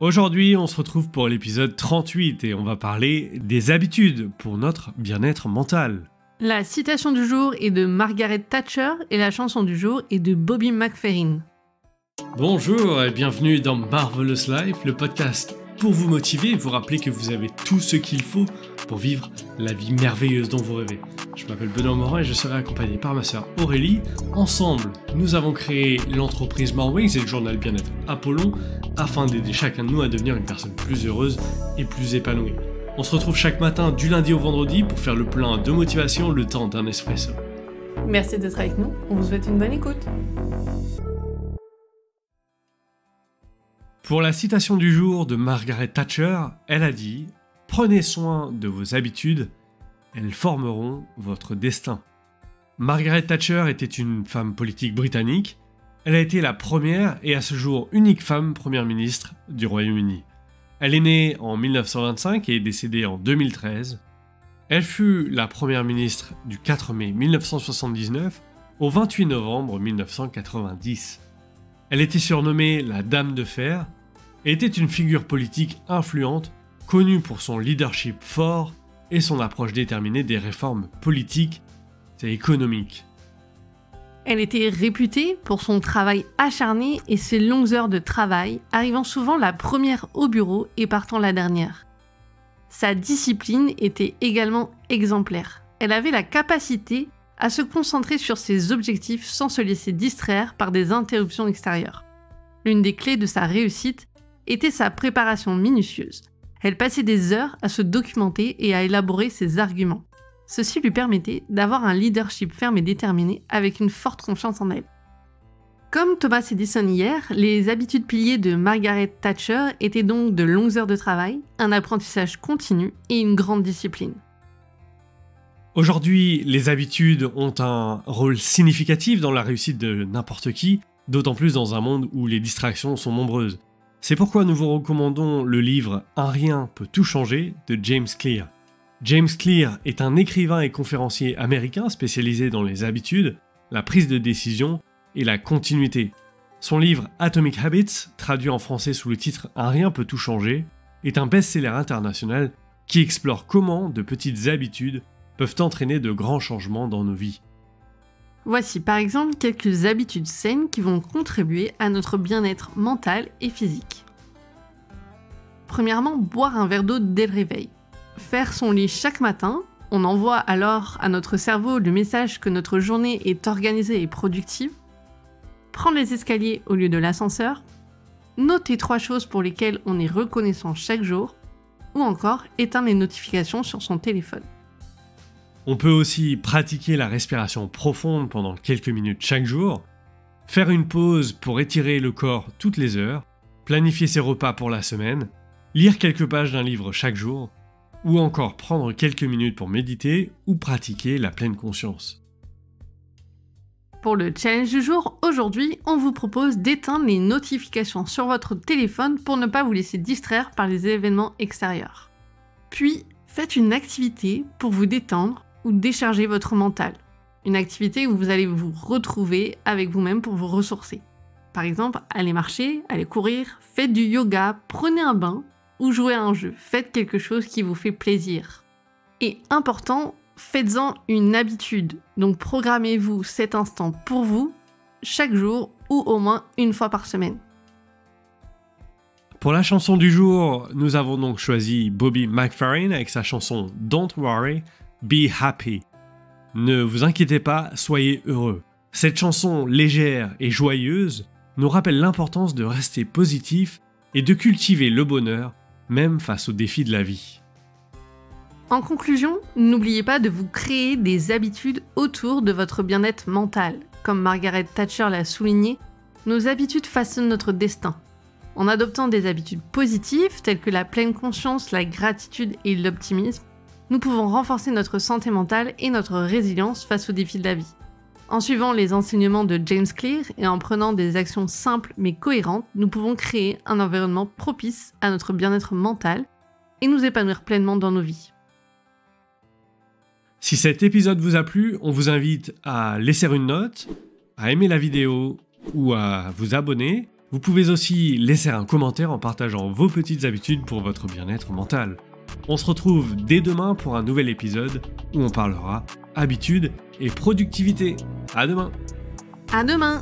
Aujourd'hui, on se retrouve pour l'épisode 38 et on va parler des habitudes pour notre bien-être mental. La citation du jour est de Margaret Thatcher et la chanson du jour est de Bobby McFerrin. Bonjour et bienvenue dans Marvelous Life, le podcast pour vous motiver et vous rappeler que vous avez tout ce qu'il faut pour vivre la vie merveilleuse dont vous rêvez. Je m'appelle Benoît Morin et je serai accompagné par ma sœur Aurélie. Ensemble, nous avons créé l'entreprise Morwings et le journal Bien-être Apollon afin d'aider chacun de nous à devenir une personne plus heureuse et plus épanouie. On se retrouve chaque matin du lundi au vendredi pour faire le plein de motivation le temps d'un espresso. Merci d'être avec nous, on vous souhaite une bonne écoute. Pour la citation du jour de Margaret Thatcher, elle a dit « Prenez soin de vos habitudes, elles formeront votre destin ». Margaret Thatcher était une femme politique britannique. Elle a été la première et à ce jour unique femme première ministre du Royaume-Uni. Elle est née en 1925 et est décédée en 2013. Elle fut la première ministre du 4 mai 1979 au 28 novembre 1990. Elle était surnommée la Dame de Fer et était une figure politique influente, connue pour son leadership fort et son approche déterminée des réformes politiques et économiques. Elle était réputée pour son travail acharné et ses longues heures de travail, arrivant souvent la première au bureau et partant la dernière. Sa discipline était également exemplaire. Elle avait la capacité à se concentrer sur ses objectifs sans se laisser distraire par des interruptions extérieures. L'une des clés de sa réussite était sa préparation minutieuse. Elle passait des heures à se documenter et à élaborer ses arguments. Ceci lui permettait d'avoir un leadership ferme et déterminé avec une forte confiance en elle. Comme Thomas Edison hier, les habitudes piliers de Margaret Thatcher étaient donc de longues heures de travail, un apprentissage continu et une grande discipline. Aujourd'hui, les habitudes ont un rôle significatif dans la réussite de n'importe qui, d'autant plus dans un monde où les distractions sont nombreuses. C'est pourquoi nous vous recommandons le livre « Un rien peut tout changer » de James Clear. James Clear est un écrivain et conférencier américain spécialisé dans les habitudes, la prise de décision et la continuité. Son livre Atomic Habits, traduit en français sous le titre « Un rien peut tout changer », est un best-seller international qui explore comment de petites habitudes peuvent entraîner de grands changements dans nos vies. Voici par exemple quelques habitudes saines qui vont contribuer à notre bien-être mental et physique. Premièrement, boire un verre d'eau dès le réveil. Faire son lit chaque matin, on envoie alors à notre cerveau le message que notre journée est organisée et productive. Prendre les escaliers au lieu de l'ascenseur. Noter 3 choses pour lesquelles on est reconnaissant chaque jour. Ou encore éteindre les notifications sur son téléphone. On peut aussi pratiquer la respiration profonde pendant quelques minutes chaque jour, faire une pause pour étirer le corps toutes les heures, planifier ses repas pour la semaine, lire quelques pages d'un livre chaque jour, ou encore prendre quelques minutes pour méditer ou pratiquer la pleine conscience. Pour le challenge du jour, aujourd'hui, on vous propose d'éteindre les notifications sur votre téléphone pour ne pas vous laisser distraire par les événements extérieurs. Puis, faites une activité pour vous détendre ou décharger votre mental. Une activité où vous allez vous retrouver avec vous-même pour vous ressourcer. Par exemple, allez marcher, allez courir, faites du yoga, prenez un bain ou jouez à un jeu. Faites quelque chose qui vous fait plaisir. Et important, faites-en une habitude. Donc programmez-vous cet instant pour vous, chaque jour ou au moins une fois par semaine. Pour la chanson du jour, nous avons donc choisi Bobby McFerrin avec sa chanson Don't Worry, Be Happy. Ne vous inquiétez pas, soyez heureux. Cette chanson légère et joyeuse nous rappelle l'importance de rester positif et de cultiver le bonheur, même face aux défis de la vie. En conclusion, n'oubliez pas de vous créer des habitudes autour de votre bien-être mental. Comme Margaret Thatcher l'a souligné, nos habitudes façonnent notre destin. En adoptant des habitudes positives telles que la pleine conscience, la gratitude et l'optimisme, nous pouvons renforcer notre santé mentale et notre résilience face aux défis de la vie. En suivant les enseignements de James Clear et en prenant des actions simples mais cohérentes, nous pouvons créer un environnement propice à notre bien-être mental et nous épanouir pleinement dans nos vies. Si cet épisode vous a plu, on vous invite à laisser une note, à aimer la vidéo ou à vous abonner Vous pouvez aussi laisser un commentaire en partageant vos petites habitudes pour votre bien-être mental. On se retrouve dès demain pour un nouvel épisode où on parlera habitudes et productivité. À demain! À demain!